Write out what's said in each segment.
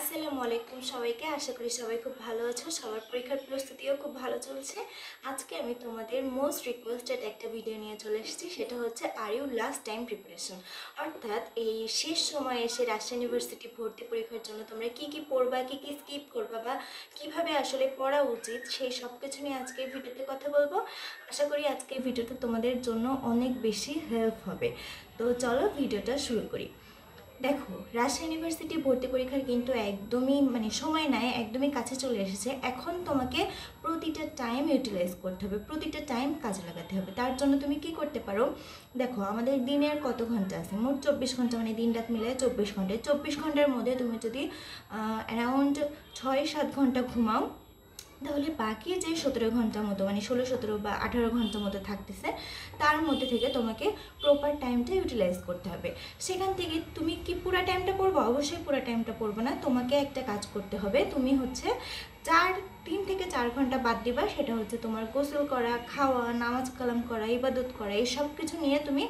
আসসালামু আলাইকুম সবাইকে। আশা করি সবাই খুব ভালো আছো। সবার পরীক্ষার প্রস্তুতিও খুব ভালো চলছে। আজকে আমি তোমাদের মোস্ট রিকোয়েস্টেড একটা ভিডিও নিয়ে চলে এসেছি, সেটা হচ্ছে are you last time preparation. অর্থাৎ এই শেষ সময়ে এসে রাজশাহী ইউনিভার্সিটি ভর্তি পরীক্ষার জন্য তোমরা কি কি পড়বা, কি কি স্কিপ করবা বা কিভাবে আসলে পড়া উচিত, সেই সব কিছু নিয়ে আজকে ভিডিওতে কথা বলবো। আশা করি আজকে ভিডিওটা তোমাদের জন্য অনেক বেশি হেল্প হবে। তো চলো ভিডিওটা শুরু করি। দেখো, রাজশাহী ইউনিভার্সিটি ভর্তি পরীক্ষার কিন্তু একদমই সময় নাই, একদমই কাছে চলে এসেছে। এখন তোমাকে প্রতিটা টাইম ইউটিলাইজ করতে হবে, প্রতিটা টাইম কাজে লাগাতে হবে। তার জন্য তুমি কি করতে পারো, দেখো আমাদের দিনের কত ঘন্টা আছে, মোট 24 ঘন্টা, মানে দিন রাত মিলে 24 ঘন্টা। 24 ঘন্টার মধ্যে তুমি যদি অ্যারাউন্ড 6-7 ঘন্টা ঘুমাও, তাহলে বাকি যে 17 ঘন্টার মতো, মানে 16-17 বা 18 ঘন্টার মতো থাকতেছে, তার মধ্যে থেকে তোমাকে প্রপার টাইমটা ইউটিলাইজ করতে হবে। সেখান থেকে তুমি কি পুরো টাইমটা পড়বো? অবশ্যই পুরো টাইমটা পড়বো না। তোমাকে একটা কাজ করতে হবে, তুমি হচ্ছে 3 থেকে 4 ঘন্টা বাদ দিবা। সেটা হচ্ছে তোমার গোসল করা, খাওয়া, নামাজ কালাম করা, ইবাদত করা, এই সব কিছু নিয়ে তুমি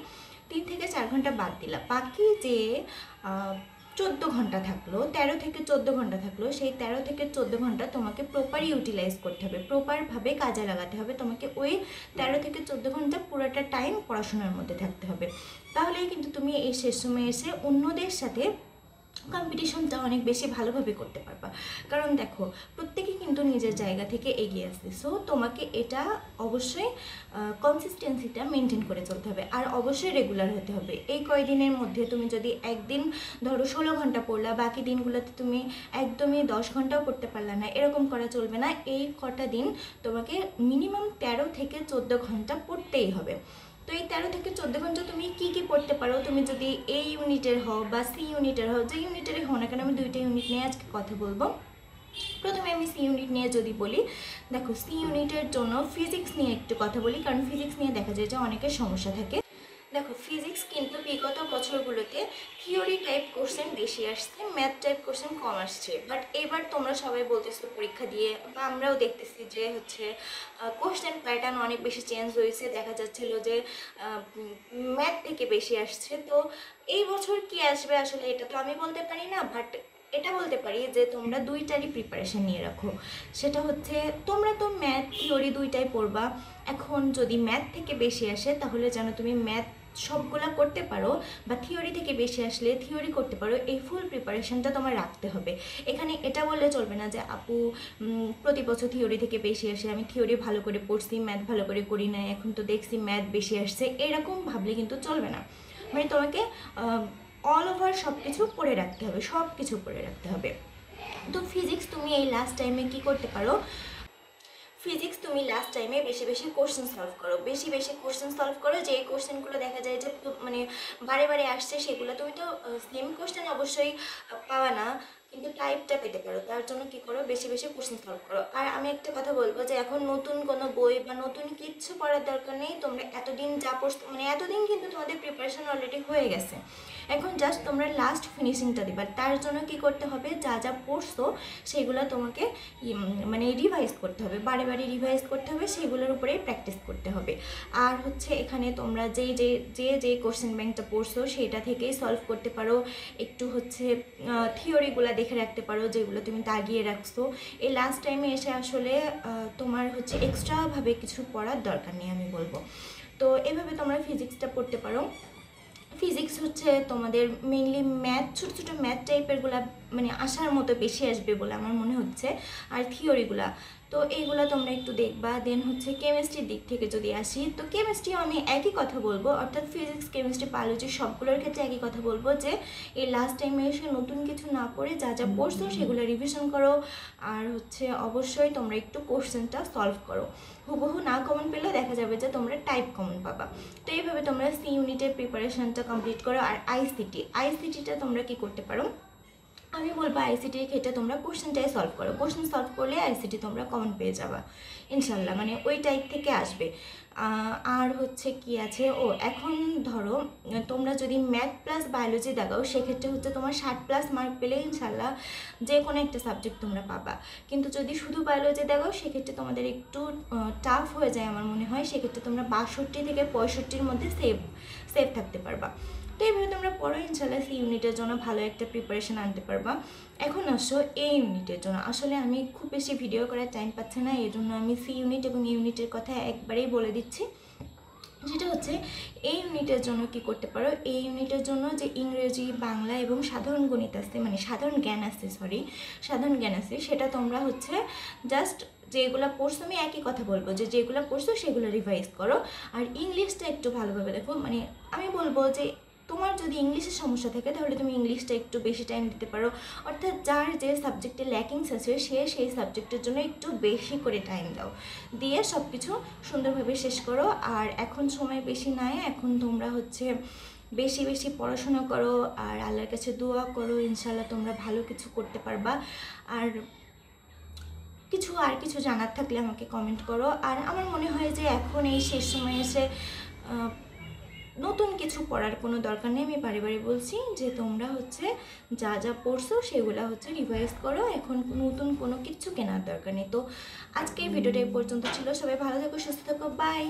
3 থেকে 4 ঘন্টা বাদ দিলা। বাকি যে 14 ঘন্টা থাকলো, 13 থেকে 14 ঘন্টা থাকলো, সেই 13 থেকে 14 ঘন্টা তোমাকে প্রপার ইউটিলাইজ করতে হবে, প্রপারভাবে কাজে লাগাতে হবে। তোমাকে ওই 13 থেকে 14 ঘন্টা পুরোটা টাইম পড়াশোনার মধ্যে থাকতে হবে। তাহলেই কিন্তু তুমি এই শেষ সময়ে এসে অন্যদের সাথে কম্পিটিশনটা অনেক বেশি ভালোভাবে করতে পারবা। কারণ দেখো, প্রত্যেকে কিন্তু নিজের জায়গা থেকে এগিয়ে আসছে। সো তোমাকে এটা অবশ্যই কনসিস্টেন্সিটা মেনটেন করে চলতে হবে, আর অবশ্যই রেগুলার হতে হবে। এই কয়দিনের মধ্যে তুমি যদি একদিন ধরো 16 ঘন্টা পড়লা, বাকি দিনগুলোতে তুমি একদমই 10 ঘন্টাও পড়তে পারলা না, এরকম করা চলবে না। এই কটা দিন তোমাকে মিনিমাম 13 থেকে 14 ঘন্টা পড়তেই হবে। তো এই 13 থেকে 14 ঘন্টা তুমি কি কি পড়তে পারো? তুমি যদি এই ইউনিটের হও বা সি ইউনিটের হও, যে ইউনিটেরই হও না কেন, আমি দুইটা ইউনিট নিয়ে আজকে কথা বলবো। প্রথমে আমি সি ইউনিট নিয়ে যদি বলি, দেখো সি ইউনিটের জন্য ফিজিক্স নিয়ে একটু কথা বলি, কারণ ফিজিক্স নিয়ে দেখা যায় যে অনেকের সমস্যা থাকে। দেখো, ফিজিক্স কিন্তু বিগত বছরগুলোতে থিওরি টাইপ কোশ্চেন বেশি আসছে, ম্যাথ টাইপ কোশ্চেন কম আসছে। বাট এবার তোমরা সবাই বলতেছো পরীক্ষা দিয়ে, বা আমরাও দেখতেছি যে হচ্ছে কোশ্চেন প্যাটার্ন অনেক বেশি চেঞ্জ হয়েছে। দেখা যাচ্ছিল যে ম্যাথ থেকে বেশি আসছে। তো এই বছর কি আসবে আসলে এটা তো আমি বলতে পারি না, বাট এটা বলতে পারি যে তোমরা দুইটারই প্রিপারেশন নিয়ে রাখো। সেটা হচ্ছে, তোমরা তো ম্যাথ থিওরি দুইটাই পড়বা। এখন যদি ম্যাথ থেকে বেশি আসে, তাহলে যেন তুমি ম্যাথ সবগুলা করতে পারো, বা থিওরি থেকে বেশি আসলে থিওরি করতে পারো। এই ফুল প্রিপারেশনটা তোমার রাখতে হবে। এখানে এটা বললে চলবে না যে আপু প্রতি বছর থিওরি থেকে বেশি আসে, আমি থিওরি ভালো করে পড়ছি, ম্যাথ ভালো করে করি না, এখন তো দেখছি ম্যাথ বেশি আসছে, এরকম ভাবলে কিন্তু চলবে না। মানে তোমাকে অল ওভার সব কিছু পড়ে রাখতে হবে, সব কিছু পড়ে রাখতে হবে। তো ফিজিক্স তুমি এই লাস্ট টাইমে কি করতে পারো, ফিজিক্স তুমি লাস্ট টাইমে বেশি বেশি কোশ্চেন সলভ করো, বেশি বেশি কোশ্চেন সলভ করো। যে কোশ্চেনগুলো দেখা যায় যে বারে বারে আসছে, সেগুলো তুমি তো সেম কোশ্চেন অবশ্যই পাওয়া না, কিন্তু টাইপটা পেতে পারো। তার জন্য কি করো, বেশি বেশি কোশ্চেন সলভ করো। আর আমি একটা কথা বলবো যে এখন নতুন কোনো বই বা নতুন কিচ্ছু পড়ার দরকার নেই। তোমরা এতদিন যা পড়ছো, এতদিন কিন্তু তোমাদের প্রিপারেশন অলরেডি হয়ে গেছে। এখন জাস্ট তোমরা লাস্ট ফিনিশিংটা দিবা। তার জন্য কি করতে হবে, যা যা পড়ছো সেগুলো তোমাকে রিভাইজ করতে হবে, বারে বারে রিভাইজ করতে হবে, সেগুলোর উপরেই প্র্যাকটিস করতে হবে। আর হচ্ছে এখানে তোমরা যে কোশ্চেন ব্যাংকটা পড়ছো সেটা থেকেই সলভ করতে পারো। একটু হচ্ছে থিওরিগুলো দেখে রাখতে পারো, যেগুলো তুমি দাগিয়ে রাখছো। এই লাস্ট টাইমে এসে আসলে তোমার হচ্ছে এক্সট্রাভাবে কিছু পড়ার দরকার নেই আমি বলবো। তো এভাবে তোমরা ফিজিক্সটা পড়তে পারো। ফিজিক্স হচ্ছে তোমাদের মেইনলি ম্যাথ, ছোটো ছোটো ম্যাথ টাইপেরগুলা আসার মতো বেশি আসবে বলে আমার মনে হচ্ছে। আর থিওরিগুলা তো এইগুলো তোমরা একটু দেখবা। দেন হচ্ছে কেমিস্ট্রির দিক থেকে যদি আসি, তো কেমিস্ট্রিও আমি একই কথা বলবো, অর্থাৎ ফিজিক্স, কেমিস্ট্রি, বায়োলজি সবগুলোর ক্ষেত্রে একই কথা বলবো যে এই লাস্ট টাইমে এসে নতুন কিছু না পড়ে যা যা পড়ছো সেগুলো রিভিশন করো। আর হচ্ছে অবশ্যই তোমরা একটু কোশ্চেনটা সলভ করো। হুবহু না কমন পেলেও দেখা যাবে যে তোমরা টাইপ কমন পাবা। তো এইভাবে তোমরা সি ইউনিটের প্রিপারেশনটা কমপ্লিট করো। আর আইসিটিটা তোমরা কি করতে পারো, আমি বলবো আইসিটির ক্ষেত্রে তোমরা কোশ্চেনটাই সলভ করো। কোশ্চেন সলভ করলে আইসিটি তোমরা কমন পেয়ে যাবা ইনশাল্লাহ, ওই টাইপ থেকে আসবে। আর হচ্ছে কি আছে, এখন ধরো তোমরা যদি ম্যাথ প্লাস বায়োলজি দেখাও, সেক্ষেত্রে হচ্ছে তোমার 60+ মার্ক পেলে ইনশাল্লাহ যে কোনো একটা সাবজেক্ট তোমরা পাবা। কিন্তু যদি শুধু বায়োলজি দেখাও, সেক্ষেত্রে তোমাদের একটু টাফ হয়ে যায় আমার মনে হয়। সেক্ষেত্রে তোমরা 62 থেকে 65-র মধ্যে সেভ থাকতে পারবা। তো এইভাবে তোমরা পড়ো, ইনশাল্লাহ সি ইউনিটের জন্য ভালো একটা প্রিপারেশন আনতে পারবা। এখন আসো এই ইউনিটের জন্য। আসলে আমি খুব বেশি ভিডিও করার টাইম পাচ্ছি না, এই জন্য আমি সি ইউনিট এবং ইউনিটের কথা একবারেই বলে দিচ্ছি। যেটা হচ্ছে এই ইউনিটের জন্য কি করতে পারো, এই ইউনিটের জন্য যে ইংরেজি, বাংলা এবং সাধারণ গণিত আছে, মানে সাধারণ জ্ঞান আছে, সাধারণ জ্ঞান আছে, সেটা তোমরা হচ্ছে জাস্ট যেগুলো পড়ছো, আমি একই কথা বলবো যে যেগুলো পড়ছো সেগুলো রিভাইজ করো। আর ইংলিশটা একটু ভালোভাবে দেখো, মানে আমি বলবো যে তোমার যদি ইংলিশের সমস্যা থাকে তাহলে তুমি ইংলিশটা একটু বেশি টাইম দিতে পারো, অর্থাৎ যার যে সাবজেক্টে ল্যাকিংস আছে সে সেই সাবজেক্টের জন্য একটু বেশি করে টাইম দাও, দিয়ে সব কিছু সুন্দরভাবে শেষ করো। আর এখন সময় বেশি নাই, এখন তোমরা হচ্ছে বেশি বেশি পড়াশোনা করো আর আল্লাহর কাছে দোয়া করো, ইনশাল্লাহ তোমরা ভালো কিছু করতে পারবা। আর কিছু জানার থাকলে আমাকে কমেন্ট করো। আর আমার মনে হয় যে এখন এই শেষ সময়ে এসে নতুন কিছু পড়ার কোনো দরকার নেই। আমি বারে বারে বলছি যে তোমরা হচ্ছে যা যা পড়ছো সেগুলো হচ্ছে রিভাইজ করো, এখন নতুন কোনো কিছু কেনার দরকার নেই। তো আজকে এই ভিডিওটা এই পর্যন্ত ছিল, সবাই ভালো থেকো, সুস্থ থেকো, বাই।